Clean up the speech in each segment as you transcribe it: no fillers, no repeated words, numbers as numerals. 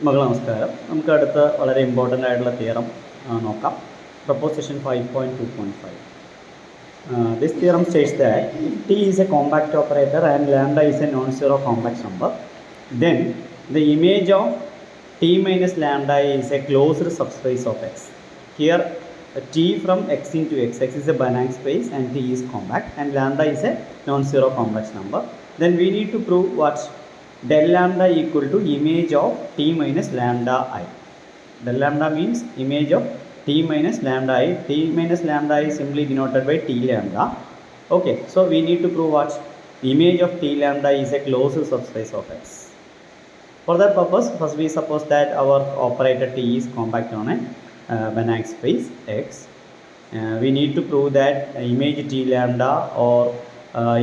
മകൾ നമസ്കാരം. നമുക്ക് അടുത്ത വളരെ ഇമ്പോർട്ടൻ്റ് ആയിട്ടുള്ള തിയറം നോക്കാം. Proposition 5.2.5. This theorem states that if T is a compact operator and lambda is a non-zero complex number, then the image of T minus lambda is a closed subspace of X. Here T from X into X is a Banach space and T is compact and lambda is a non-zero complex number. Then we need to prove what? Del lambda equal to image of T minus lambda I. Del lambda means image of T minus lambda I. T minus lambda I is simply denoted by T lambda. Okay, so we need to prove what? Image of T lambda is a closed subspace of X. For that purpose, first we suppose that our operator T is compact on a Banach space X. We need to prove that image T lambda or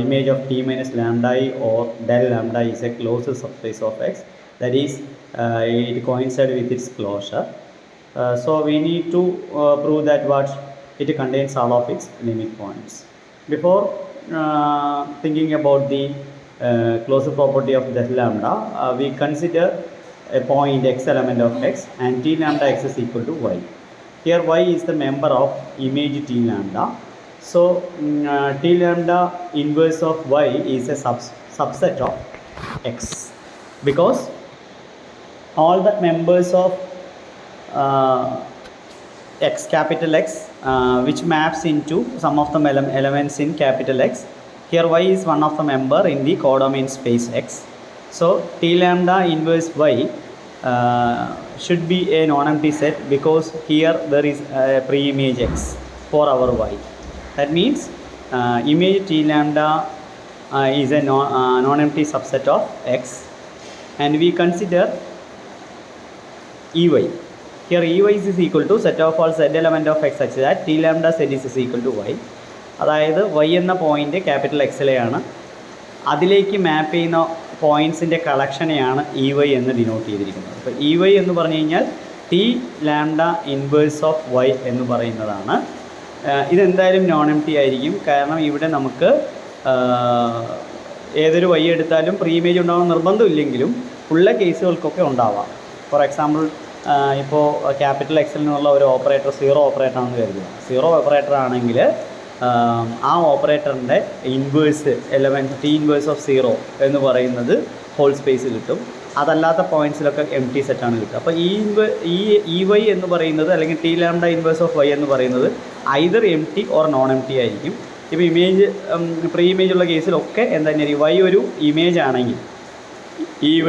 image of T minus lambda I or del lambda is a closed subspace of X. That is, it coincides with its closure. So we need to prove that what it contains all of its limit points. Before thinking about the closure property of del lambda, we consider a point x element of X and T lambda X is equal to Y. Here Y is the member of image T lambda. So T lambda inverse of Y is a subset of X, because all the members of X, capital X, which maps into some of the elements in capital X. Here Y is one of the member in the codomain space X. So T lambda inverse Y should be a non-empty set, because here there is a pre-image X for our Y. That means image T lambda is a non-empty subset of X, and we consider EY. Here EY is equal to set of all z element of X such that T lambda z is equal to Y. അതായത് Y എന്ന point capital എക്സിലെയാണ്, അതിലേക്ക് മാപ്പ് ചെയ്യുന്ന പോയിൻറ്റ്സിൻ്റെ കളക്ഷനെയാണ് EY എന്ന് denote ചെയ്തിരിക്കുന്നത്. അപ്പോൾ EY എന്ന് പറഞ്ഞു കഴിഞ്ഞാൽ T lambda inverse of Y എന്ന് പറയുന്നതാണ്. ഇതെന്തായാലും നോൺ എം ടി ആയിരിക്കും, കാരണം ഇവിടെ നമുക്ക് ഏതൊരു Y എടുത്താലും പ്രീ ഇമേജ് ഉണ്ടാകുന്ന നിർബന്ധമില്ലെങ്കിലും ഉള്ള കേസുകൾക്കൊക്കെ ഉണ്ടാവാം. ഫോർ എക്സാമ്പിൾ, ഇപ്പോൾ ക്യാപിറ്റൽ എക്സിൽ നിന്നുള്ള ഒരു ഓപ്പറേറ്റർ സീറോ ഓപ്പറേറ്റർ ആണെന്ന് കരുതുക. സീറോ ഓപ്പറേറ്റർ ആണെങ്കിൽ ആ ഓപ്പറേറ്ററിൻ്റെ inverse element T inverse of zero എന്ന് പറയുന്നത് ഹോൾ സ്പേസ് കിട്ടും. അതല്ലാത്ത പോയിൻറ്റ്സിലൊക്കെ എം ടി സെറ്റാണ് കിട്ടുക. അപ്പോൾ ഈ വൈ എന്ന് പറയുന്നത്, അല്ലെങ്കിൽ T lambda inverse of Y എന്ന് പറയുന്നത് either M T or non M T ആയിരിക്കും. ഇപ്പോൾ ഇമേജ് പ്രീ ഇമേജ് ഉള്ള കേസിലൊക്കെ എന്തായിരിക്കും, Y ഒരു ഇമേജ് ആണെങ്കിൽ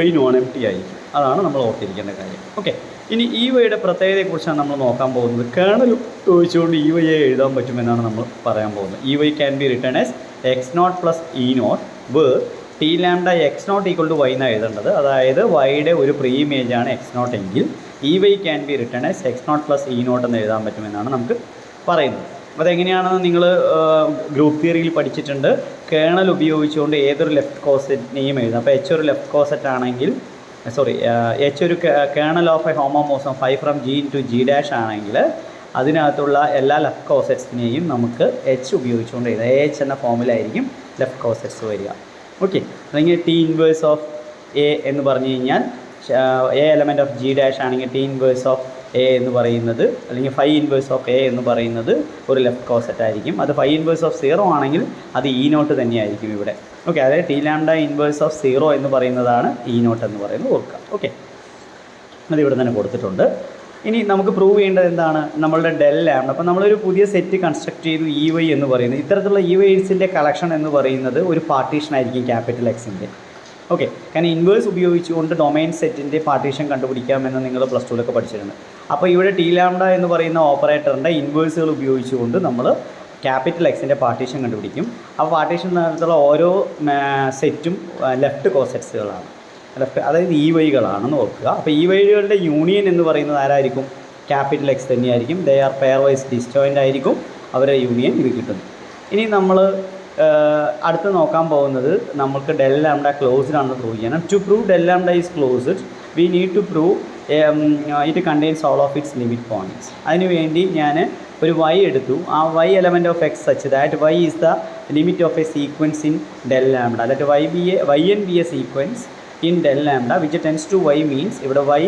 Y നോൺ എം ടി ആയിരിക്കും. അതാണ് നമ്മൾ ഓർത്തിരിക്കേണ്ട കാര്യം. ഓക്കെ, ഇനി Yയുടെ പ്രത്യേകതയെക്കുറിച്ചാണ് നമ്മൾ നോക്കാൻ പോകുന്നത്. കേണൽ ചോദിച്ചുകൊണ്ട് Y എഴുതാൻ പറ്റുമെന്നാണ് നമ്മൾ പറയാൻ പോകുന്നത്. Y can be written as x0 plus E0 where T lambda x0 equal to Y എന്നാണ് എഴുതേണ്ടത്. അതായത് Yയുടെ ഒരു പ്രീ ഇമേജ് ആണ് x0 എങ്കിൽ Y can be written as x0 plus E0 എന്ന് എഴുതാൻ പറ്റുമെന്നാണ് നമുക്ക് പറയുന്നത്. അതെങ്ങനെയാണെന്ന് നിങ്ങൾ ഗ്രൂപ്പ് തിയറിയിൽ പഠിച്ചിട്ടുണ്ട്. കേണൽ ഉപയോഗിച്ചുകൊണ്ട് ഏതൊരു ലെഫ്റ്റ് കോസെറ്റിനെയും എഴുതാം. അപ്പോൾ H ഒരു ലെഫ്റ്റ് കോസെറ്റ് ആണെങ്കിൽ, H ഒരു kernel of a homomorphism 5 from G to G dash ആണെങ്കിൽ അതിനകത്തുള്ള എല്ലാ ലെഫ്റ്റ് കോസെറ്റ്സിനെയും നമുക്ക് H ഉപയോഗിച്ചുകൊണ്ട് എഴുതാം. AH എന്ന ഫോമിലായിരിക്കും ലെഫ്റ്റ് കോസെറ്റ്സ് വരിക. ഓക്കെ, അല്ലെങ്കിൽ T ഇൻവേഴ്സ് ഓഫ് A എന്ന് പറഞ്ഞു കഴിഞ്ഞാൽ A element of G dash ആണെങ്കിൽ T ഇൻവേഴ്സ് ഓഫ് A എന്ന് പറയുന്നത്, അല്ലെങ്കിൽ ഫൈ ഇൻവേഴ്സ് ഓഫ് A എന്ന് പറയുന്നത് ഒരു ലെഫ്റ്റ് കോസെറ്റ് ആയിരിക്കും. അത് ഫൈ ഇൻവേഴ്സ് ഓഫ് 0 ആണെങ്കിൽ അത് E0 തന്നെയായിരിക്കും ഇവിടെ. ഓക്കെ, അതായത് T ലാംഡ ഇൻവേഴ്സ് ഓഫ് 0 എന്ന് പറയുന്നതാണ് E0 എന്ന് പറയുന്നത് ഓർക്കുക. ഓക്കെ, അത് ഇവിടെ തന്നെ കൊടുത്തിട്ടുണ്ട്. ഇനി നമുക്ക് പ്രൂവ് ചെയ്യേണ്ടത് എന്താണ്, നമ്മളുടെ ഡെൽ ലാംഡ. അപ്പോൾ നമ്മളൊരു പുതിയ സെറ്റ് കൺസ്ട്രക്ട് ചെയ്തു EY എന്ന് പറയുന്നത്. ഇത്തരത്തിലുള്ള EYസിൻ്റെ കളക്ഷൻ എന്ന് പറയുന്നത് ഒരു പാർട്ടീഷൻ ആയിരിക്കും ക്യാപിറ്റൽ എക്സിൻ്റെ. ഓക്കെ, കാരണം ഇൻവേഴ്സ് ഉപയോഗിച്ചുകൊണ്ട് ഡൊമൈൻ സെറ്റിൻ്റെ പാർട്ടീഷൻ കണ്ടുപിടിക്കാമെന്ന് നിങ്ങൾ പ്ലസ് ടുവിലൊക്കെ പഠിച്ചിട്ടുണ്ട്. അപ്പോൾ ഇവിടെ T ലാംഡ എന്ന് പറയുന്ന ഓപ്പറേറ്ററിൻ്റെ ഇൻവേഴ്സുകൾ ഉപയോഗിച്ചുകൊണ്ട് നമ്മൾ ക്യാപിറ്റൽ എക്സിൻ്റെ പാർട്ടീഷൻ കണ്ടുപിടിക്കും. അപ്പോൾ പാർട്ടീഷൻ നടത്തുള്ള ഓരോ സെറ്റും ലെഫ്റ്റ് കോസെറ്റ്സുകളാണ്, അതായത് EYകളാണെന്ന് ഓർക്കുക. അപ്പോൾ EYകളുടെ യൂണിയൻ എന്ന് പറയുന്നത് ആരായിരിക്കും, ക്യാപിറ്റൽ എക്സ് തന്നെയായിരിക്കും. They are pairwise disjoint ആയിരിക്കും, അവരുടെ യൂണിയൻ ഇത് കിട്ടുന്നു. ഇനി നമ്മൾ അടുത്ത് നോക്കാൻ പോകുന്നത് നമുക്ക് ഡെൽ ലാംഡ ക്ലോസ്ഡ് ആണെന്ന് പ്രൂവ് ചെയ്യണം. To prove del lambda is closed we need to prove it contains all of its limit points. അതിനുവേണ്ടി ഞാൻ ഒരു Y എടുത്തു. ആ Y element of X such that Y is the limit of a sequence in del lambda. Let Y n be a sequence in del lambda which tends to Y means ഇവിടെ Y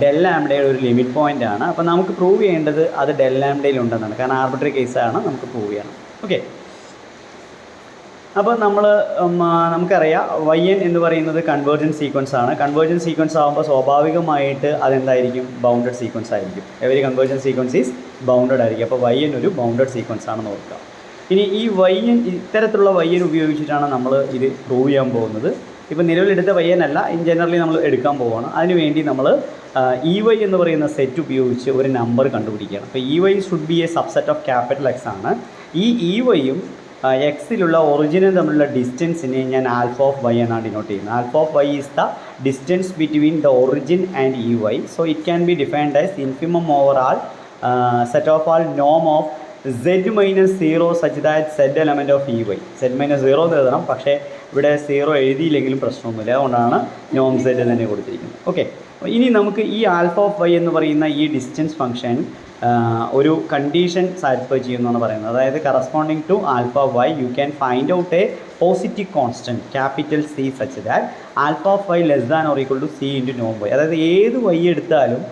del ലാംഡയുടെ ഒരു limit point ആണ്. അപ്പോൾ നമുക്ക് prove ചെയ്യേണ്ടത് അത് del ലാംഡയിൽ ഉണ്ടെന്നാണ്, കാരണം ആർബിട്രറി കേസാണ്, നമുക്ക് പ്രൂവ് ചെയ്യണം. ഓക്കെ, അപ്പോൾ നമുക്കറിയാം yn എന്ന് പറയുന്നത് കൺവേർജൻറ്റ് സീക്വൻസ് ആണ്. കൺവേർജൻറ്റ് സീക്വൻസ് ആകുമ്പോൾ സ്വാഭാവികമായിട്ട് അതെന്തായിരിക്കും, ബൗണ്ടഡ് സീക്വൻസ് ആയിരിക്കും. Every convergent sequence is bounded ആയിരിക്കും. അപ്പോൾ yn ഒരു ബൗണ്ടഡ് സീക്വൻസ് ആണെന്ന് ഓർക്കുക. ഇനി ഈ ഇത്തരത്തിലുള്ള yn ഉപയോഗിച്ചിട്ടാണ് നമ്മൾ ഇത് പ്രൂവ് ചെയ്യാൻ പോകുന്നത്. ഇപ്പോൾ നിലവിലെടുത്ത yn അല്ല, ഇൻ ജനറലി നമ്മൾ എടുക്കാൻ പോവുകയാണ്. അതിനുവേണ്ടി നമ്മൾ EY എന്ന് പറയുന്ന സെറ്റ് ഉപയോഗിച്ച് ഒരു നമ്പർ കണ്ടുപിടിക്കുകയാണ്. അപ്പോൾ EY should be a subset of capital X ആണ്. ഈ EYയും എക്സിലുള്ള ഒറിജിനും തമ്മിലുള്ള ഡിസ്റ്റൻസിനെ ഞാൻ ആൽഫ ഓഫ് വൈ എന്നാണ് ഡിനോട്ട് ചെയ്യുന്നത്. Alpha of Y is the distance between the origin and EY. So it can be defined as infimum over all set of all നോം of z-0 such that z element of EY. z-0 എന്ന് എഴുതണം, പക്ഷേ ഇവിടെ 0 എഴുതിയില്ലെങ്കിലും പ്രശ്നമൊന്നുമില്ല, അതുകൊണ്ടാണ് നോം z തന്നെ കൊടുത്തിരിക്കുന്നത്. Okay, ഇനി നമുക്ക് ഈ ആൽഫ ഓഫ് വൈ എന്ന് പറയുന്ന ഈ ഡിസ്റ്റൻസ് ഫംഗ്ഷൻ ഒരു കണ്ടീഷൻ സാറ്റിസ്ഫൈ ചെയ്യുമെന്നാണ് പറയുന്നത്. അതായത് corresponding to alpha Y you can find out a positive constant capital C such that alpha of Y less than or equal to C into നോം Y. അതായത് ഏത് വൈ എടുത്താലും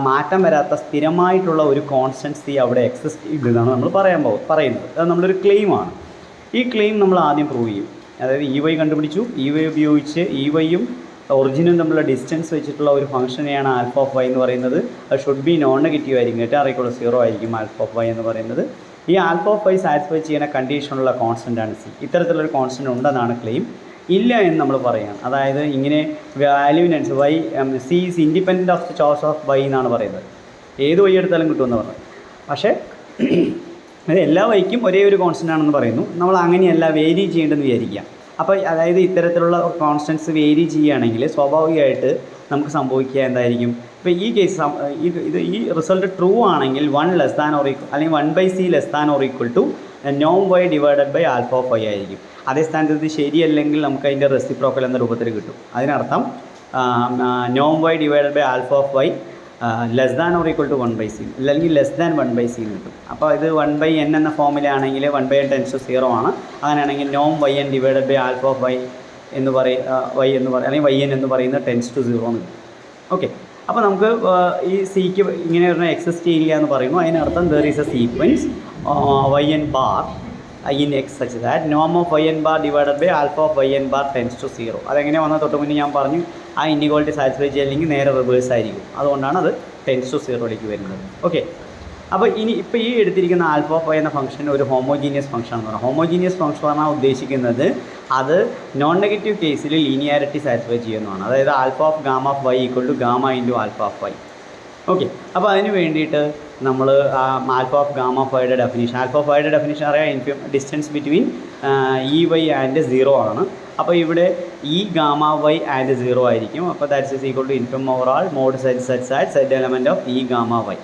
മാറ്റം വരാത്ത സ്ഥിരമായിട്ടുള്ള ഒരു കോൺസ്റ്റൻറ്റ് C അവിടെ എക്സിസ്റ്റ് ചെയ്യുന്നതാണ് നമ്മൾ പറയുന്നത്. അത് നമ്മളൊരു ക്ലെയിമാണ്. ഈ ക്ലെയിം നമ്മൾ ആദ്യം പ്രൂവ് ചെയ്യും. അതായത് EY കണ്ടുപിടിച്ചു, EY ഉപയോഗിച്ച് EYയും ഒറിജിനും തമ്മിലുള്ള ഡിസ്റ്റൻസ് വെച്ചിട്ടുള്ള ഒരു ഫംഗ്ഷനെയാണ് ആൽഫ ഓഫ് വൈ എന്ന് പറയുന്നത്. അത് ഷുഡ് ബി നോൺ നെഗറ്റീവ് ആയിരിക്കും, >0 ആയിരിക്കും ആൽഫ ഓഫ് വൈ എന്ന് പറയുന്നത്. ഈ ആൽഫ ഓഫ് വൈ സാറ്റിസ്ഫൈ ചെയ്യുന്ന കണ്ടീഷനുള്ള കോൺസ്റ്റൻ്റാണ് C. ഇത്തരത്തിലൊരു കോൺസ്റ്റൻ്റ് ഉണ്ടെന്നാണ് ക്ലെയിം. ഇല്ല എന്ന് നമ്മൾ പറയുകയാണ്. അതായത് ഇങ്ങനെ വാല്യൂവിനനുസരിച്ച് y C is independent of the choice of Y എന്നാണ് പറയുന്നത്. ഏത് വൈ എടുത്താലും കിട്ടുമെന്ന് പറഞ്ഞത്. പക്ഷേ അത് എല്ലാ വൈക്കും ഒരേ ഒരു കോൺസ്റ്റൻ്റ് ആണെന്ന് പറയുന്നു. നമ്മൾ അങ്ങനെയല്ല വേരി ചെയ്യേണ്ടതെന്ന് വിചാരിക്കുക. അപ്പോൾ അതായത് ഇത്തരത്തിലുള്ള കോൺസ്റ്റൻസ് വേരി ചെയ്യുകയാണെങ്കിൽ സ്വാഭാവികമായിട്ട് നമുക്ക് സംഭവിക്കുക എന്തായിരിക്കും, ഇപ്പോൾ ഈ കേസ് ഈ റിസൾട്ട് ട്രൂ ആണെങ്കിൽ 1 ലെസ് ദാൻ ഓർ ഈക്വൽ അല്ലെങ്കിൽ 1/c less than or equal to നോം Y divided by alpha of Y ആയിരിക്കും. അതേ സ്ഥാനത്ത് ഇത് ശരിയല്ലെങ്കിൽ നമുക്ക് അതിൻ്റെ റെസിപ്രോക്കൽ എന്ന രൂപത്തിൽ കിട്ടും. അതിനർത്ഥം നോം Y divided by alpha of Y less than or equal to 1/c അല്ലെങ്കിൽ ലെസ് ദാൻ 1/c എന്ന് കിട്ടും. അപ്പോൾ ഇത് 1/n എന്ന ഫോമിലാണെങ്കിൽ 1/n ടെൻസ് ടു 0 ആണ്. അങ്ങനെയാണെങ്കിൽ നോം yn divided by alpha of y എന്ന് അല്ലെങ്കിൽ yn എന്ന് പറയുന്നത് ടെൻസ് ടു 0 എന്ന് കിട്ടും. ഓക്കെ, അപ്പോൾ നമുക്ക് ഈ സിക്ക് ഇങ്ങനെ ഒരു എക്സിസ്റ്റ് ചെയ്യില്ല എന്ന് പറയുന്നു. അതിനർത്ഥം there is A sequence yn bar in x such that norm of yn bar divided by alpha of yn bar tends to 0. അതെങ്ങനെ വന്നാൽ തൊട്ട് മുന്നേ ഞാൻ പറഞ്ഞു, ആ ഇൻഇക്വാളിറ്റി സാറ്റിസ്ഫൈ ചെയ്യില്ലെങ്കിൽ നേരെ റിവേഴ്സ് ആയിരിക്കും. അതുകൊണ്ടാണ് അത് ടെൻസ് ടു 0ലേക്ക് വരുന്നത്. ഓക്കെ, അപ്പോൾ ഇപ്പോൾ ഈ എടുത്തിരിക്കുന്ന ആൽഫ ഓഫ് വൈ എന്ന ഫംഗ്ഷൻ ഒരു ഹോമോജീനിയസ് ഫംഗ്ഷൻ എന്ന് പറയുന്നത്. ഹോമോജീനിയസ് ഫംഗ്ഷൻ പറഞ്ഞാൽ ഉദ്ദേശിക്കുന്നത് അത് നോൺ നെഗറ്റീവ് കേസിൽ ലീനിയാരിറ്റി സാറ്റിസ്ഫൈ ചെയ്യുന്നതാണ്. അതായത് alpha of gamma of y equal to gamma into alpha of y. Okay, അപ്പോൾ അതിന് വേണ്ടിയിട്ട് നമ്മൾ ആൽഫ ഓഫ് ഗാമ ഓഫ് വൈയുടെ ഡെഫിനേഷൻ, ആൽഫ ഓഫ് വൈയുടെ ഡെഫിനേഷൻ അറിയാം, ഡിസ്റ്റൻസ് ബിറ്റ്വീൻ EY ആൻഡ് 0 ആണ്. അപ്പോൾ ഇവിടെ ഈ ഗാമ വൈ ആൻഡ് 0 ആയിരിക്കും. അപ്പോൾ that's is equal to infimum over all mod set element of ഈ ഗാമ വൈ.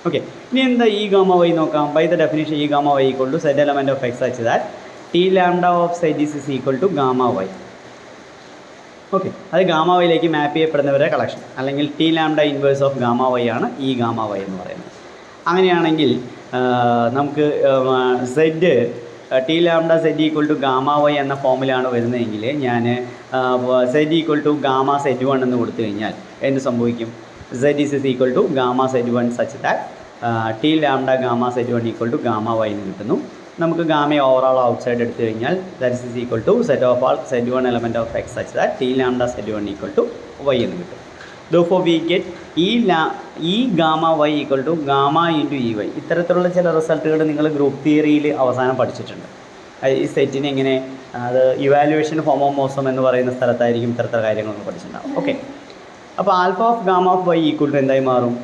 ഓക്കെ, ഇനി എന്താ ഈ ഗാമ വൈ നോക്കാം. ബൈ ദ ഡെഫിനേഷൻ ഈ gamma y equal to set element of x such that T λ of set is equal to gamma y. Okay, അത് gamma വൈയിലേക്ക് map ചെയ്യപ്പെടുന്നവരുടെ collection, അല്ലെങ്കിൽ T λ inverse of gamma y ആണ് ഈ gamma y എന്ന് പറയുന്നത്. അങ്ങനെയാണെങ്കിൽ നമുക്ക് T λ z equal to gamma y എന്ന ഫോമിലാണ് വരുന്നതെങ്കിൽ ഞാൻ z equal to gamma z1 എന്ന് കൊടുത്തു കഴിഞ്ഞാൽ എന്ത് സംഭവിക്കും, z is equal to gamma z1 such that T λ gamma z1 equal to gamma y എന്ന് കിട്ടുന്നു. നമുക്ക് ഗാമ ഓവറോൾ ഔട്ട് സൈഡ് എടുത്തു കഴിഞ്ഞാൽ that is equal to set of all z1 element of x such that T λ z1 equal to Y എന്ന് കിട്ടും. Therefore we get ഈ gamma y equal to gamma into EY. ഇത്തരത്തിലുള്ള ചില റിസൾട്ടുകൾ നിങ്ങൾ group തിയറിയിൽ അവസാനം പഠിച്ചിട്ടുണ്ട്. ഈ സെറ്റിന് എങ്ങനെ അത് ഇവാലുവേഷൻ ഹോമോമോസം എന്ന് പറയുന്ന സ്ഥലത്തായിരിക്കും ഇത്തരത്തിലുള്ള കാര്യങ്ങൾ നമ്മൾ പഠിച്ചിട്ടുണ്ടാകും. ഓക്കെ, അപ്പോൾ alpha of gamma of y equal to എന്തായി മാറും,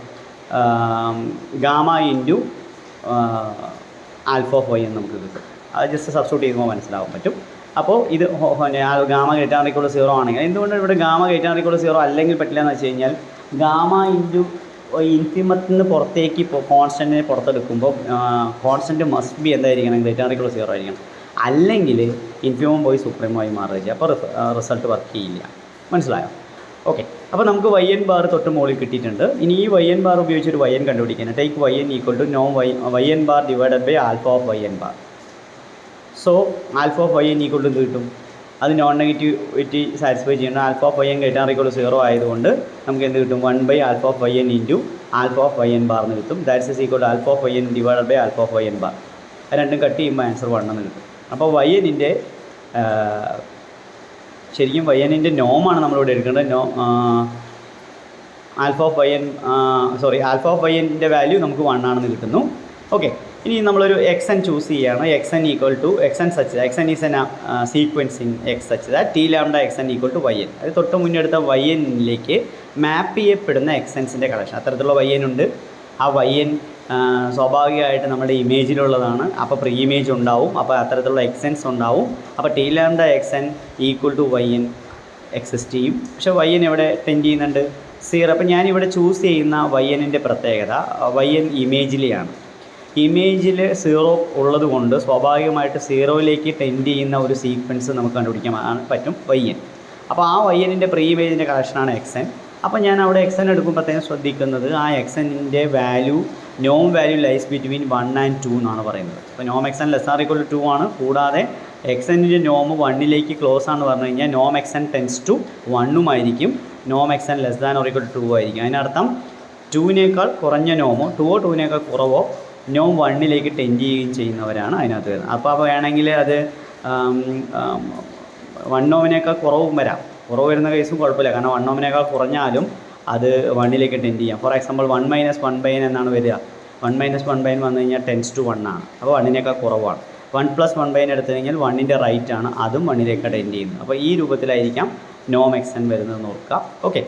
gamma into alpha of y എന്ന് നമുക്ക് കിട്ടും. അത് ജസ്റ്റ് സബ്സ്റ്റിറ്റ്യൂട്ട് ചെയ്യുമ്പോൾ മനസ്സിലാവാൻ പറ്റും. അപ്പോൾ ഇത് ഗാമ > 0 ആണെങ്കിൽ, എന്തുകൊണ്ട് ഇവിടെ ഗാമ > 0 അല്ലെങ്കിൽ പറ്റില്ല എന്ന് വെച്ച് കഴിഞ്ഞാൽ ഗാമ ഇൻറ്റു ഇൻഫിമത്തിൽ നിന്ന് പുറത്തേക്ക് കോൺസ്റ്റൻറ്റിനെ പുറത്തെടുക്കുമ്പോൾ കോൺസ്റ്റൻറ്റ് മസ്റ്റ് ബി എന്തായിരിക്കണം, > 0 ആയിരിക്കണം. അല്ലെങ്കിൽ ഇൻഫിമം പോയി സുപ്രീമായി മാറുക, അപ്പോൾ റിസൾട്ട് വർക്ക് ചെയ്യില്ല. മനസ്സിലായോ? ഓക്കെ, അപ്പോൾ നമുക്ക് yn ബാർ തൊട്ട് മുകളിൽ കിട്ടിയിട്ടുണ്ട്. ഇനി ഈ yn ബാർ ഉപയോഗിച്ചൊരു yn കണ്ടുപിടിക്കാൻ, ടേക്ക് yn ഈക്വൽ ടു നോം yn bar divided by alpha of yn bar. So alpha of yn equal to എന്ത് കിട്ടും, അത് നോൺ നെഗറ്റിവിറ്റി സാറ്റിസ്ഫൈ ചെയ്യുന്ന alpha of Y n greater equal to 0 ആയതുകൊണ്ട് നമുക്ക് എന്ത് കിട്ടും 1 alpha of Y n into alpha of Y n bar എന്ന് കിട്ടും. That's is equal to alpha of Y n divided by alpha of Y n bar. രണ്ടും cut ചെയ്യുമ്പോൾ answer 1 എന്ന് കിട്ടും. അപ്പോൾ വൈ എന്നിൻ്റെ ശരിക്കും വൈ എന്നിൻ്റെ നോമാണ് നമ്മളിവിടെ എടുക്കേണ്ടത്. Alpha of Y n alpha of y എൻ്റെ വാല്യൂ നമുക്ക് 1 ആണെന്ന് കിട്ടുന്നു. ഓക്കെ, ഇനി നമ്മളൊരു എക്സ് എൻ ചൂസ് ചെയ്യുകയാണ്. X N equal to x n is n sequencing x such that T lambda X N equal to Y n. അത് തൊട്ട് മുന്നേ എടുത്ത വൈ എന്നിലേക്ക് മാപ്പ് ചെയ്യപ്പെടുന്ന എക്സ് എൻസിൻ്റെ കളക്ഷൻ. അത്തരത്തിലുള്ള വൈ എൻ ഉണ്ട്. ആ വൈ എൻ സ്വാഭാവികമായിട്ട് നമ്മുടെ ഇമേജിലുള്ളതാണ്. അപ്പോൾ പ്രീ ഇമേജ് ഉണ്ടാവും. അപ്പോൾ അത്തരത്തിലുള്ള എക്സ് എൻസ് ഉണ്ടാവും. അപ്പോൾ T lambda X N equal to Y n exist ചെയ്യും. പക്ഷേ വൈ എൻ എവിടെ ടെൻഡ് ചെയ്യുന്നുണ്ട്? 0. അപ്പോൾ ഞാനിവിടെ ചൂസ് ചെയ്യുന്ന വൈ എന്നിൻ്റെ പ്രത്യേകത വൈ എൻ ഇമേജിലെയാണ്. ഇമേജിൽ 0 ഉള്ളത് കൊണ്ട് സ്വാഭാവികമായിട്ട് 0ലേക്ക് ടെൻഡ് ചെയ്യുന്ന ഒരു സീക്വൻസ് നമുക്ക് കണ്ടുപിടിക്കാൻ പറ്റും വൈ എൻ. അപ്പോൾ ആ വൈ എന്നിൻ്റെ പ്രീ ഇമേജിൻ്റെ കളക്ഷനാണ് എക്സ് എൻ. അപ്പോൾ ഞാൻ അവിടെ എക്സ് എൻ എടുക്കുമ്പോഴത്തേക്കും ശ്രദ്ധിക്കുന്നത് ആ എക്സ് എന്നിൻ്റെ വാല്യൂ നോം വാല്യൂ ലൈസ് ബിറ്റ്വീൻ 1 and 2 എന്നാണ് പറയുന്നത്. അപ്പോൾ നോം X N less R equal to 2 ആണ്. കൂടാതെ എക്സ് എന്നിൻ്റെ നോം 1ലേക്ക് ക്ലോസ് ആണെന്ന് പറഞ്ഞു കഴിഞ്ഞാൽ നോം എക്സ് എൻ ടെൻസ് ടു 1 ആയിരിക്കും. നോം X N less than or equal to 2 ആയിരിക്കും. അതിനർത്ഥം 2നേക്കാൾ കുറഞ്ഞ നോമോ 2നേക്കാൾ കുറവോ നോം 1ലേക്ക് ടെൻഡ് ചെയ്യുകയും ചെയ്യുന്നവരാണ് അതിനകത്ത് വരുന്നത്. അപ്പോൾ വേണമെങ്കിൽ അത് 1 നോമിനേക്കാൾ കുറവും വരാം. കുറവ് വരുന്ന കേസും കുഴപ്പമില്ല. കാരണം 1 നോമിനേക്കാൾ കുറഞ്ഞാലും അത് 1ലേക്ക് ടെൻഡ് ചെയ്യാം. ഫോർ എക്സാമ്പിൾ 1 - 1/n എന്നാണ് വരിക. 1 - 1/n വന്നു കഴിഞ്ഞാൽ ടെൻസ് ടു 1 ആണ്. അപ്പോൾ 1നേക്കാൾ കുറവാണ്. 1 + 1/n എടുത്തു കഴിഞ്ഞാൽ 1ൻ്റെ റൈറ്റ് ആണ്, അതും 1ലേക്ക് ടെൻഡ് ചെയ്യുന്നത്. അപ്പോൾ ഈ രൂപത്തിലായിരിക്കാം നോം എക്സ് എൻ വരുന്നതെന്ന് ഓർക്കുക. ഓക്കെ,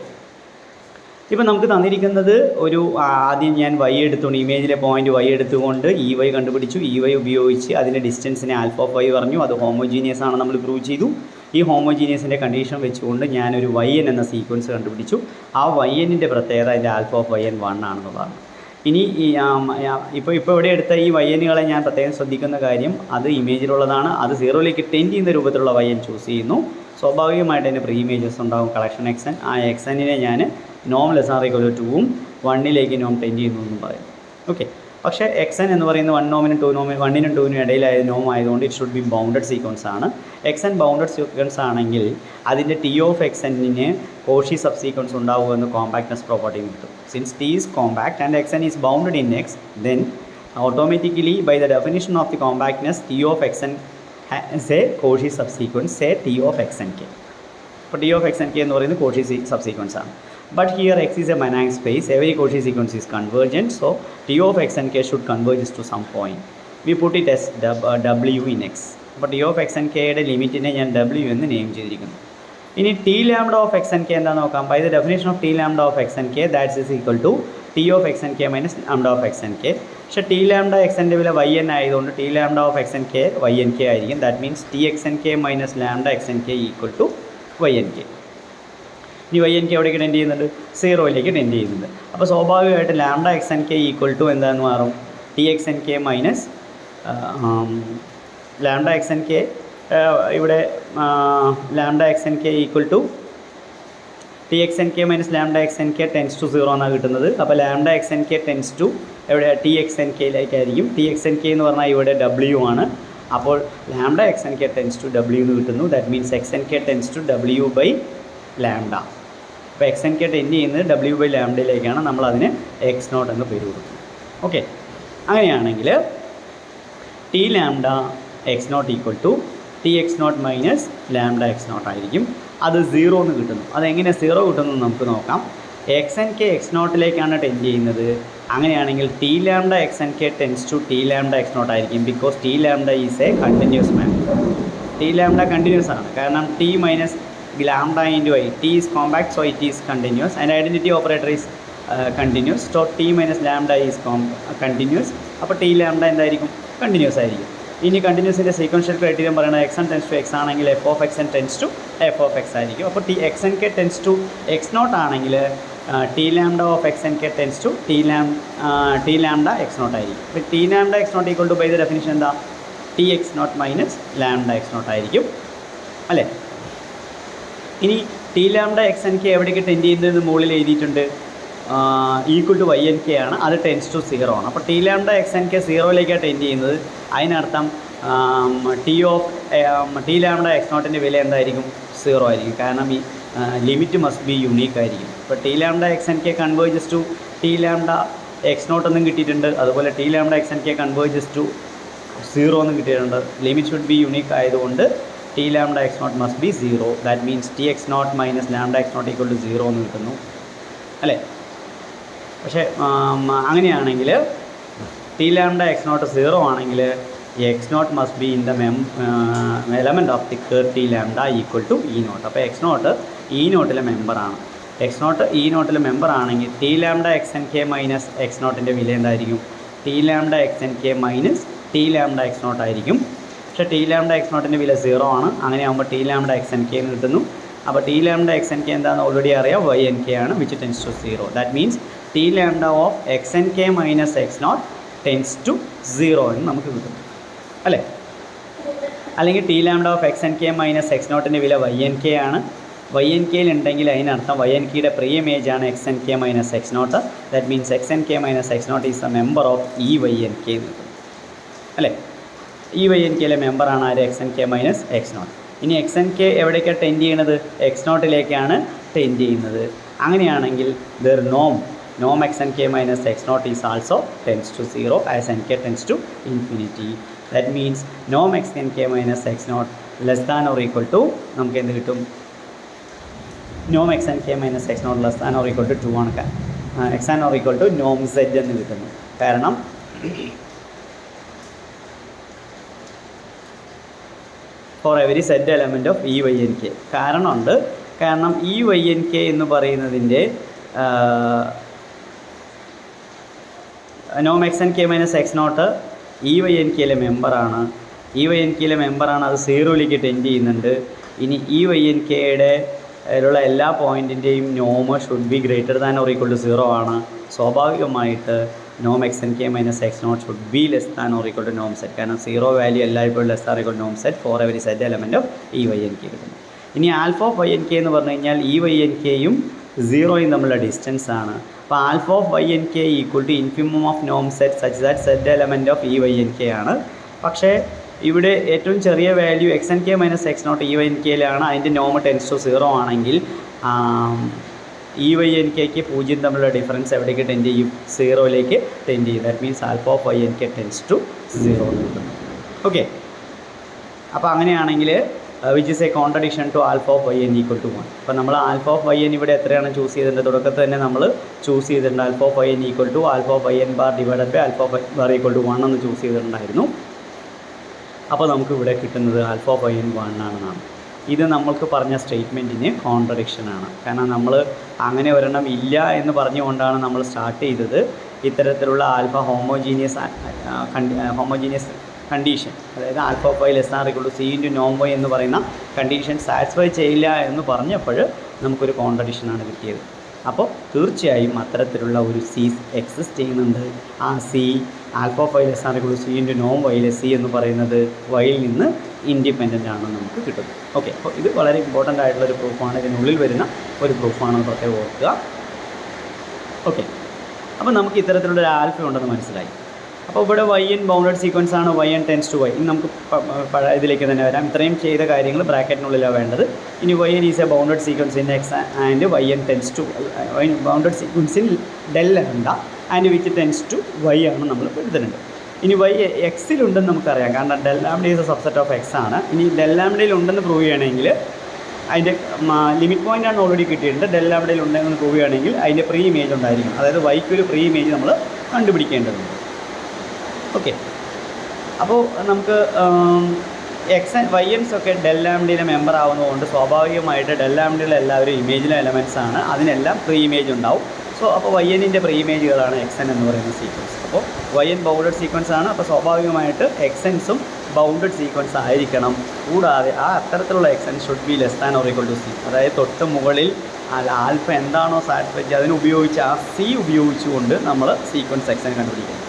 ഇപ്പോൾ നമുക്ക് തന്നിരിക്കുന്നത് ഒരു ആദ്യം ഞാൻ വൈ എടുത്തുകൊണ്ട് ഇമേജിലെ പോയിന്റ് വൈ എടുത്തുകൊണ്ട് ഇ വൈ കണ്ടുപിടിച്ചു. ഇ വൈ ഉപയോഗിച്ച് അതിൻ്റെ ഡിസ്റ്റൻസിനെ ആൽഫ ഓഫ് വൈ പറഞ്ഞു. അത് ഹോമോജീനിയസ് ആണ് നമ്മൾ പ്രൂവ് ചെയ്തു. ഈ ഹോമോജീനിയസിൻ്റെ കണ്ടീഷൻ വെച്ചുകൊണ്ട് ഞാനൊരു വൈ എൻ എന്ന സീക്വൻസ് കണ്ടുപിടിച്ചു. ആ വൈ എന്നിൻ്റെ പ്രത്യേകത അതിൻ്റെ ആൽഫ ഓഫ് വൈ എൻ 1 ആണെന്നുള്ളതാണ്. ഇനി ഇപ്പോൾ ഇവിടെ എടുത്ത ഈ വൈ എന്നുകളെ ഞാൻ പ്രത്യേകം ശ്രദ്ധിക്കുന്ന കാര്യം അത് ഇമേജിലുള്ളതാണ്. അത് 0ലേക്ക് ടെൻഡ് ചെയ്യുന്ന രൂപത്തിലുള്ള വൈ എൻ ചൂസ് ചെയ്യുന്നു. സ്വാഭാവികമായിട്ട് അതിൻ്റെ പ്രീ ഇമേജസ് ഉണ്ടാകും കളക്ഷൻ എക്സ് എൻ. ആ എക്സ് എന്നിനെ ഞാൻ നോം ലെസ് ആർ ഈക്വൽ ടു 2ഉം 1ലേക്ക് നോം ടെൻഡ് ചെയ്യുന്നു എന്നും പറയും. ഓക്കെ, പക്ഷേ എക്സ് എൻ എന്ന് പറയുന്നത് 1 നോമിനും 2 നോമിനും 1നും 2നും ഇടയിലായ നോം ആയതുകൊണ്ട് it should be bounded sequence ആണ്. എക്സ് എൻ ബൗണ്ടഡ് സീക്വൻസ് ആണെങ്കിൽ അതിൻ്റെ ടി ഓഫ് എക്സ് എന്നിന് കോഷി സബ് സീക്വൻസ് ഉണ്ടാവുമെന്ന് കോമ്പാക്ട്നെസ് പ്രോപ്പർട്ടി കിട്ടും. Since T is compact and x n is bounded in x, then automatically by the definition of the compactness T of xn has a Cauchy subsequence, say T of xnk. അപ്പോൾ T of xnk എന്ന് പറയുന്നത് Cauchy subsequence ആണ്. But here x is a Banach space, every Cauchy sequence is convergent, so T of xnk should converge to some point. We put it as w in x. അപ്പോൾ T of xnk യുടെ ലിമിറ്റിനെ ഞാൻ w എന്ന് name ചെയ്തിരിക്കുന്നു. ഇനി T lambda of xnk എന്താണെന്ന് നോക്കാം. By the definition of T lambda of xnk, that is equal to T of xnk minus lambda of xnk. പക്ഷേ T lambda എക്സിൻ്റെ വില വൈ എൻ ആയതുകൊണ്ട് T lambda of X N k y N k ആയിരിക്കും. That means T X N K minus lambda X N K equal to Y N k. ഇനി y N K എവിടേക്ക് tend ചെയ്യുന്നുണ്ട്? 0ലേക്ക് tend ചെയ്യുന്നുണ്ട്. അപ്പോൾ സ്വാഭാവികമായിട്ട് lambda X N K equal to എന്താണെന്ന് മാറും? T X N K minus lambda X N k. ഇവിടെ lambda X N K equal to T X N K minus lambda X N K tends to 0 എന്നാണ് കിട്ടുന്നത്. അപ്പോൾ lambda X N K tends to എവിടെ? T X N കെയിലേക്കായിരിക്കും. T X N K എന്ന് പറഞ്ഞാൽ ഇവിടെ W ആണ്. അപ്പോൾ lambda X N K tends to W എന്ന് കിട്ടുന്നു. That means X N K tends to W by lambda. അപ്പോൾ എക്സ് എൻ കെ ടെൻഡ് ചെയ്യുന്നത് ഡബ്ല്യു ബൈ ലാംഡയിലേക്കാണ്. നമ്മളതിന് എക്സ് നോട്ട് എന്ന് പേര് കൊടുക്കും. ഓക്കെ, അങ്ങനെയാണെങ്കിൽ T lambda X naught equal to T X naught minus lambda X naught ആയിരിക്കും. അത് 0 എന്ന് കിട്ടുന്നു. അതെങ്ങനെ 0 കിട്ടുന്നു നമുക്ക് നോക്കാം. എക്സ് എൻ കെ എക്സ് നോട്ടിലേക്കാണ് ടെൻഡ് ചെയ്യുന്നത്. അങ്ങനെയാണെങ്കിൽ T lambda X N K tends to T lambda X naught ആയിരിക്കും. Because T lambda is a continuous map. T lambda continuous ആണ്. കാരണം T minus lambda into I, T is compact, so it is continuous and identity operator is continuous. So T minus lambda is continuous. അപ്പോൾ T lambda എന്തായിരിക്കും? Continuous ആയിരിക്കും. ഇനി കണ്ടിന്യൂസിൻ്റെ sequential criterion പറയുന്നത് X N tends to X ആണെങ്കിൽ F of X N tends to F of X ആയിരിക്കും. അപ്പോൾ T X N K tends to X naught ആണെങ്കിൽ T lambda of X N K tends to T lambda X naught ആയിരിക്കും. അപ്പോൾ T lambda X naught equal to by the definition എന്താ? T X naught minus lambda X naught ആയിരിക്കും അല്ലേ. ഇനി T lambda X N K എവിടേക്ക് tend ചെയ്യുന്നതെന്ന് മുകളിൽ എഴുതിയിട്ടുണ്ട്. Equal to Y N K ആണ്. അത് ടെൻസ് ടു 0 ആണ്. അപ്പോൾ T lambda X N K 0ലേക്കാണ് ടെൻഡ് ചെയ്യുന്നത്. അതിനർത്ഥം T of T lambda X നോട്ടിൻ്റെ വില എന്തായിരിക്കും? 0 ആയിരിക്കും. കാരണം ഈ ലിമിറ്റ് മസ്റ്റ് ബി യുണീക്ക് ആയിരിക്കും. ഇപ്പോൾ T lambda X N k converges to T lambda X naught എന്നും കിട്ടിയിട്ടുണ്ട്. അതുപോലെ T lambda X N k converges to 0 എന്നും കിട്ടിയിട്ടുണ്ട്. ലിമിറ്റ് ഷുഡ് ബി യുണീക്ക് ആയതുകൊണ്ട് T lambda X naught must be 0. That means T X naught minus lambda X naught equal to 0 എന്ന് കിട്ടുന്നു അല്ലേ? പക്ഷേ അങ്ങനെയാണെങ്കിൽ ടി ലാംഡ എക്സ് നോട്ട് 0 ആണെങ്കിൽ X naught must be in the element of the curve T lambda equal to E naught. അപ്പോൾ X naught E നോട്ടിലെ മെമ്പറാണ്. X naught E നോട്ടിലെ മെമ്പർ ആണെങ്കിൽ T lambda X N K minus X നോട്ടിൻ്റെ വില എന്തായിരിക്കും? T lambda X N K minus T lambda X naught ആയിരിക്കും. പക്ഷേ ടി ലാംഡ എക്സ് നോട്ടിൻ്റെ വില 0 ആണ്. അങ്ങനെയാകുമ്പോൾ T lambda X N K എന്ന് കിട്ടുന്നു. അപ്പോൾ T lambda X N K എന്താണെന്ന് ഓൾറെഡി അറിയാം, വൈ എൻ കെ ആണ്, which tends to 0. That means T lambda of X N K minus X naught tends to 0 എന്ന് നമുക്ക് കിട്ടും അല്ലേ? അല്ലെങ്കിൽ T lambda of X N K minus X നോട്ടിൻ്റെ വില വൈ എൻ കെ ആണ്. വൈ എൻ കെയിൽ ഉണ്ടെങ്കിൽ അതിനർത്ഥം വൈ എൻ കെയുടെ പ്രീ ഇമേജ് ആണ് X N K minus X naught. That means X N K minus X naught is a member of E Y N K എന്ന് കിട്ടും അല്ലേ? E Y N കെയിലെ മെമ്പറാണ് ആര്? X N K minus X naught. ഇനി x N k എവിടേക്കാണ് tend ചെയ്യണത്? X നോട്ടിലേക്കാണ് ടെൻഡ് ചെയ്യുന്നത്. അങ്ങനെയാണെങ്കിൽ ദർ നോം X N K minus X naught is also tends to 0 as n K tends to infinity. That means നോം X N K minus X naught less than or equal to നമുക്ക് എന്ത് കിട്ടും? നോം X N K minus X naught less than or equal to 2 ആണ്. X an or equal to നോം Z എന്ന് കിട്ടുന്നു. കാരണം for every set element of E Y N K. കാരണം ഇ വൈ എൻ കെ എന്ന് പറയുന്നതിൻ്റെ നോം X N K minus X naught E Y N കെയിലെ മെമ്പറാണ്. ഇ വൈ എൻ കെയിലെ മെമ്പറാണ്, അത് 0ലേക്ക് ടെൻഡ് ചെയ്യുന്നുണ്ട്. ഇനി ഇ വൈ എൻ കെയുടെ ഉള്ള എല്ലാ പോയിൻറ്റിൻ്റെയും നോം should be greater than or equal to 0 ആണ്. സ്വാഭാവികമായിട്ട് നോം X N K minus X not should be less than or equal to Noam set. കാരണം 0 വാല്യൂ എല്ലായ്പ്പോഴും less R equal to Noam set four every set element of E Y N K കിട്ടുന്നു. ഇനി alpha of Y N K എന്ന് പറഞ്ഞു കഴിഞ്ഞാൽ E Y N കെയും 0യും തമ്മിലുള്ള distance ആണ്. അപ്പോൾ alpha of Y N K equal to infimum of നോം set such that set element of E Y N K ആണ്. പക്ഷേ ഇവിടെ ഏറ്റവും ചെറിയ value X N K minus X naught E Y N കെയിലാണ്. അതിൻ്റെ നോം ടെൻസ് ടു 0 ആണെങ്കിൽ ഇ വൈ എൻ കെക്ക് 0 തമ്മിലുള്ള ഡിഫറൻസ് എവിടേക്ക് ടെൻഡ് ചെയ്യും? 0ലേക്ക് ടെൻഡ് ചെയ്യും. That means alpha of Y N K tends to 0 എന്ന് കിട്ടുന്നു. ഓക്കെ, അപ്പോൾ അങ്ങനെയാണെങ്കിൽ which is a contradiction to alpha of Y n equal to 1. അപ്പോൾ നമ്മൾ ആൽഫ ഓഫ് വൈ എൻ ഇവിടെ എത്രയാണ് ചൂസ് ചെയ്തിട്ടുണ്ട്? തുടക്കത്തിൽ തന്നെ നമ്മൾ ചൂസ് ചെയ്തിട്ടുണ്ട് alpha of Y n equal to alpha of Y n bar divided by alpha of y bar equal to 1 എന്ന് ചൂസ് ചെയ്തിട്ടുണ്ടായിരുന്നു. അപ്പോൾ നമുക്ക് ഇവിടെ കിട്ടുന്നത് ആൽഫ ഓഫ് വൈ എൻ 1 ആണെന്നാണ്. ഇത് നമ്മൾക്ക് പറഞ്ഞ സ്റ്റേറ്റ്മെൻറ്റിന് കോൺട്രഡിക്ഷനാണ്. കാരണം നമ്മൾ അങ്ങനെ ഒരെണ്ണം ഇല്ല എന്ന് പറഞ്ഞുകൊണ്ടാണ് നമ്മൾ സ്റ്റാർട്ട് ചെയ്തത്. ഇത്തരത്തിലുള്ള ആൽഫ ഹോമോജീനിയസ് കണ്ടീഷൻ, അതായത് alpha of Y less R equal to C into നോം വൈ എന്ന് പറയുന്ന കണ്ടീഷൻ സാറ്റിസ്ഫൈ ചെയ്യില്ല എന്ന് പറഞ്ഞപ്പോൾ നമുക്കൊരു കോൺട്രഡിക്ഷനാണ് കിട്ടിയത്. അപ്പോൾ തീർച്ചയായും അത്തരത്തിലുള്ള ഒരു സി എക്സിസ്റ്റ് ചെയ്യുന്നുണ്ട്. ആ C alpha of Y less R equal to C into നോം വൈയിലെ സി എന്ന് പറയുന്നത് വൈയിൽ നിന്ന് ഇൻഡിപെൻഡൻ്റ് ആണെന്ന് നമുക്ക് കിട്ടുന്നു. ഓക്കെ, അപ്പോൾ ഇത് വളരെ ഇമ്പോർട്ടൻ്റ് ആയിട്ടുള്ളൊരു പ്രൂഫാണ്. ഇതിനുള്ളിൽ വരുന്ന ഒരു പ്രൂഫാണെന്ന് പ്രത്യേകം ഓർക്കുക. ഓക്കെ, അപ്പോൾ നമുക്ക് ഇത്തരത്തിലുള്ളൊരു ആൽഫ ഉണ്ടെന്ന് മനസ്സിലായി. അപ്പോൾ ഇവിടെ വൈ എൻ ബൗണ്ടഡ് സീക്വൻസ് ആണ്, Y n tends to y. ഇനി നമുക്ക് ഇതിലേക്ക് തന്നെ വരാം. ഇത്രയും ചെയ്ത കാര്യങ്ങൾ ബ്രാക്കറ്റിനുള്ളിലാണ് വേണ്ടത്. ഇനി y n is a bounded sequence in x and Y n tends to y. Bounded sequence in del lambda and which tends to y ആണ് നമ്മൾ എഴുതുന്നുണ്ട്. ഇനി വൈ എക്സിലുണ്ടെന്ന് നമുക്കറിയാം, കാരണം del lambda is a subset of x ആണ്. ഇനി del ലാംഡയിൽ ഉണ്ടെന്ന് പ്രൂവ് ചെയ്യണമെങ്കിൽ അതിൻ്റെ ലിമിറ്റ് പോയിൻ്റാണ് ഓൾറെഡി കിട്ടിയിട്ടുണ്ട്. ഡെൽ ലാംഡയിൽ ഉണ്ടെന്ന് പ്രൂവ് ചെയ്യുകയാണെങ്കിൽ അതിൻ്റെ പ്രീ ഇമേജ് ഉണ്ടായിരിക്കും. അതായത് വൈക്ക് ഒരു പ്രീ ഇമേജ് നമ്മൾ കണ്ടുപിടിക്കേണ്ടതുണ്ട്. ഓക്കെ, അപ്പോൾ നമുക്ക് എക്സ് വൈ എൻസ് ഒക്കെ ഡെൽ ലാംഡയിലെ മെമ്പർ ആവുന്നതുകൊണ്ട് സ്വാഭാവികമായിട്ട് ഡെൽ ലാംഡയിലെ എല്ലാവരും ഇമേജിലെ എലമെൻറ്റ്സ് ആണ്. അതിനെല്ലാം പ്രീ ഇമേജ് ഉണ്ടാവും. സോ അപ്പോൾ വൈ എന്നിൻ്റെ പ്രീ ഇമേജുകളാണ് എക്സ് എൻ എന്ന് പറയുന്ന സീക്വൻസ്. അപ്പോൾ വൈ എൻ ബൗണ്ടഡ് സീക്വൻസ് ആണ്. അപ്പോൾ സ്വാഭാവികമായിട്ട് എക്സ് എൻസും ബൗണ്ടഡ് സീക്വൻസ് ആയിരിക്കണം. കൂടാതെ ആ അത്തരത്തിലുള്ള x n should be less than or equal to c. അതായത് തൊട്ട് മുകളിൽ ആൽഫ എന്താണോ സാറ്റിസ്ഫൈ ചെയ്യുക അതിനുപയോഗിച്ച് ആ സി ഉപയോഗിച്ചുകൊണ്ട് നമ്മൾ സീക്വൻസ് എക്സ് എൻ കണ്ടുപിടിക്കണം.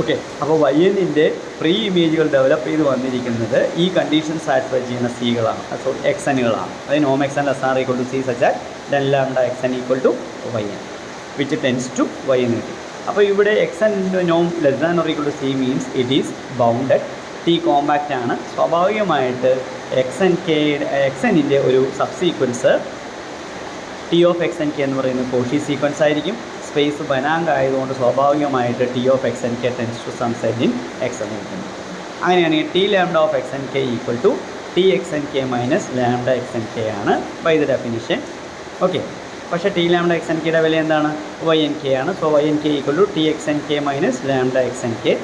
ഓക്കെ, അപ്പോൾ വൈ എന്നിൻ്റെ പ്രീ ഇമേജുകൾ ഡെവലപ്പ് ചെയ്ത് വന്നിരിക്കുന്നത് ഈ കണ്ടീഷൻ സാറ്റിസ്ഫൈ ചെയ്യുന്ന സികളാണ്, സോറി എക്സ് എന്നുകളാണ്. അതായത് നോം X N less R equal to C such del lambda X N equal to Y N which tends to Y എന്ന് കിട്ടി. അപ്പോൾ ഇവിടെ എക്സ് എൻ നോം less than or equal to C means it is bounded T compact ആണ്, സ്വാഭാവികമായിട്ട് എക്സനിൻ്റെ ഒരു subsequence T of X N K എന്ന് പറയുന്നത് കോഷി സീക്വൻസ് ആയിരിക്കും. സ്പേസ് ബനാങ്ക് ആയതുകൊണ്ട് സ്വാഭാവികമായിട്ട് T of X N K tends to some set in x എന്ന് കിട്ടുന്നു. അങ്ങനെയാണെങ്കിൽ T lambda of X N K equal to T X N K minus lambda X N K ആണ് by the definition. Okay, പക്ഷേ T lambda X N കെയുടെ വില എന്താണ്? Y N K ആണ്. So y N K equal to T X N K minus lambda X N k.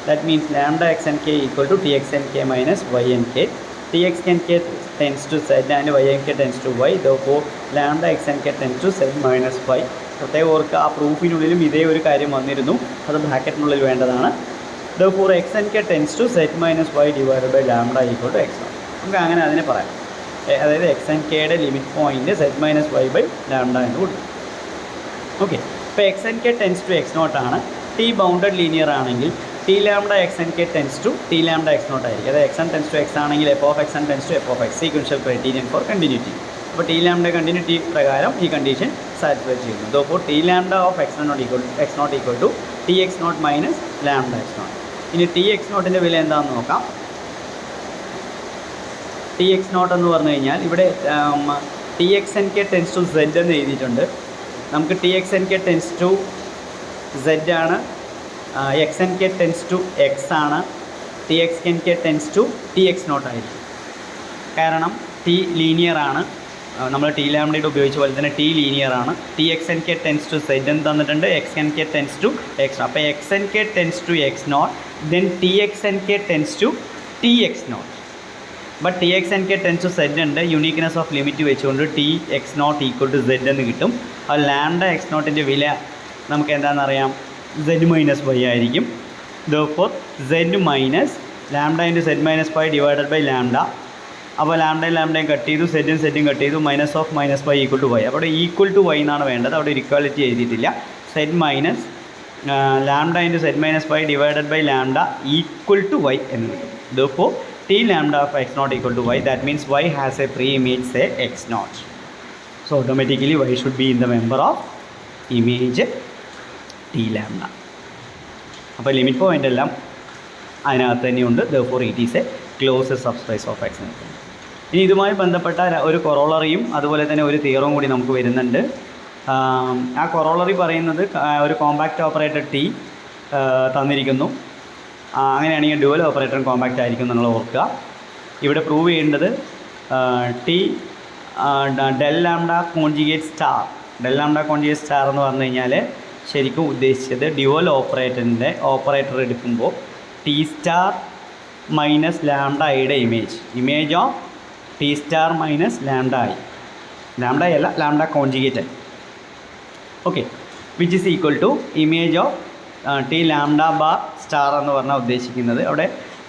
That means lambda X N K equal to T X N K minus Y N K. T X N K tends to set and Y N K tends to Y. Therefore lambda X N K tends to set minus Y. പ്രത്യേകം ഓർക്ക് ആ പ്രൂഫിനുള്ളിലും ഇതേ ഒരു കാര്യം വന്നിരുന്നു, അത് ബ്രാക്കറ്റിനുള്ളിൽ വേണ്ടതാണ്. Therefore X N K tends to set minus Y divided by lambda equal to X naught. നമുക്ക് അങ്ങനെ അതിനെ പറയാം. അതായത് എക്സ് എൻ കെയുടെ limit point set minus Y by lambda എന്ന് കൊടുക്കും. ഓക്കെ, ഇപ്പോൾ X N K tends to X naught ആണ്. ടി ബൗണ്ടഡ് ലീനിയർ ആണെങ്കിൽ T lambda X N K tends to T lambda X naught ആയിരിക്കും. അതായത് X N tends to X ആണെങ്കിൽ F of X N tends to F of x, sequential criterion for continuity. അപ്പോൾ T lambda continuity പ്രകാരം ഈ condition satisfy ചെയ്യുന്നു. അപ്പോൾ T lambda of x naught equal to T X naught minus lambda X naught. ഇനി T x നോട്ടിൻ്റെ വില എന്താണെന്ന് നോക്കാം. ടി എക്സ് നോട്ട് എന്ന് പറഞ്ഞു കഴിഞ്ഞാൽ ഇവിടെ T X N K tends to Z എന്ന് എഴുതിയിട്ടുണ്ട്. നമുക്ക് T X N K tends to Z ആണ്, X N K tends to X ആണ്, T X N K tends to T X naught ആയിരിക്കും. കാരണം ടി ലീനിയർ ആണ്, നമ്മൾ T ലാംഡയുടെ ഉപയോഗിച്ച പോലെ തന്നെ ടി ലീനിയർ ആണ്. T X N K tends to Z എന്ന് തന്നിട്ടുണ്ട്, X N K tends to X. അപ്പോൾ X N K tends to X naught, then T X N K tends to T X naught. But T X N K tends to Z ഉണ്ട്, uniqueness of limit വെച്ചുകൊണ്ട് T X naught equal to Z എന്ന് കിട്ടും. ആ lambda X നോട്ടിൻ്റെ വില നമുക്ക് എന്താണെന്നറിയാം, Z minus Y ആയിരിക്കും. Therefore Z minus lambda into Z minus Y divided by lambda. അപ്പോൾ ലാംഡയും കട്ട് ചെയ്തു, സെഡും കട്ട് ചെയ്തു, minus of minus Y equal to Y. അവിടെ ഈക്വൽ ടു വൈ എന്നാണ് വേണ്ടത്, അവിടെ ഒരു ഇക്വാലിറ്റി എഴുതിയിട്ടില്ല. Z minus lambda into Z minus Y divided by lambda equal to Y എന്ന് കിട്ടും. Therefore T lambda of x naught equal to y, that means y has a pre-image say x naught. So automatically y should be in the member of image T lambda. അപ്പോൾ limit point എല്ലാം അതിനകത്ത് തന്നെയുണ്ട്. therefore it is a closed subspace of x. ഇനി ഇതുമായി ബന്ധപ്പെട്ട ഒരു കൊറോളറിയും അതുപോലെ തന്നെ ഒരു തിയറും കൂടി നമുക്ക് വരുന്നുണ്ട്. ആ കൊറോളറി പറയുന്നത് ഒരു കോമ്പാക്റ്റ് ഓപ്പറേറ്റർ ടി തന്നിരിക്കുന്നു. അങ്ങനെയാണെങ്കിൽ ഡ്യുവൽ ഓപ്പറേറ്ററും കോമ്പാക്റ്റ് ആയിരിക്കും നിങ്ങൾ ഓർക്കുക. ഇവിടെ പ്രൂവ് ചെയ്യേണ്ടത് T del lambda conjugate star. Del lambda conjugate star എന്ന് പറഞ്ഞു കഴിഞ്ഞാൽ ശരിക്കും ഉദ്ദേശിച്ചത് ഡ്യുവൽ ഓപ്പറേറ്റർ എടുക്കുമ്പോൾ ടി സ്റ്റാർ മൈനസ് ലാംഡ ഐയുടെ image of T star minus lambda I. Lambda I അല്ല, lambda conjugate I. Okay, which is equal to image of T lambda bar star എന്ന് പറഞ്ഞാൽ ഉദ്ദേശിക്കുന്നത്. അവിടെ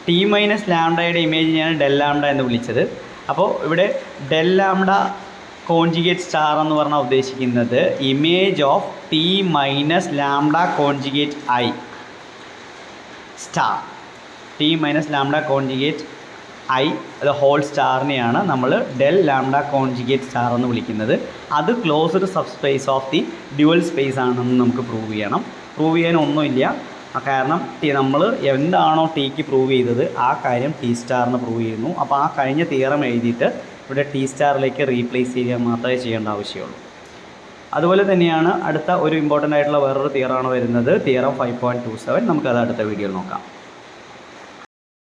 ടി മൈനസ് ലാംഡയുടെ ഇമേജിനെയാണ് del lambda എന്ന് വിളിച്ചത്. അപ്പോൾ ഇവിടെ ഡെൽ ലാംഡ കോൺജുഗേറ്റ് സ്റ്റാർ എന്ന് പറഞ്ഞാൽ ഉദ്ദേശിക്കുന്നത് image of T minus lambda conjugate I star. T minus lambda conjugate I അത് ഹോൾ സ്റ്റാറിനെയാണ് നമ്മൾ ഡെൽ ലാംഡ കോൺജുഗേറ്റ് സ്റ്റാർ എന്ന് വിളിക്കുന്നത്. അത് closed subspace of the dual space ആണെന്ന് നമുക്ക് പ്രൂവ് ചെയ്യണം. പ്രൂവ് ചെയ്യാനൊന്നുമില്ല, കാരണം നമ്മൾ എന്താണോ ടിക്ക് പ്രൂവ് ചെയ്തത് ആ കാര്യം ടി സ്റ്റാറിന് പ്രൂവ് ചെയ്യുന്നു. അപ്പോൾ ആ കഴിഞ്ഞ തിയറം എഴുതിയിട്ട് ഇവിടെ ടി സ്റ്റാറിലേക്ക് റീപ്ലേസ് ചെയ്യാൻ മാത്രമേ ചെയ്യേണ്ട ആവശ്യമുള്ളൂ. അതുപോലെ തന്നെയാണ് അടുത്ത ഒരു ഇമ്പോർട്ടൻ്റ് ആയിട്ടുള്ള വേറൊരു തിയറാണ് വരുന്നത്, തിയറം 5.27. നമുക്കത് അടുത്ത വീഡിയോയിൽ നോക്കാം.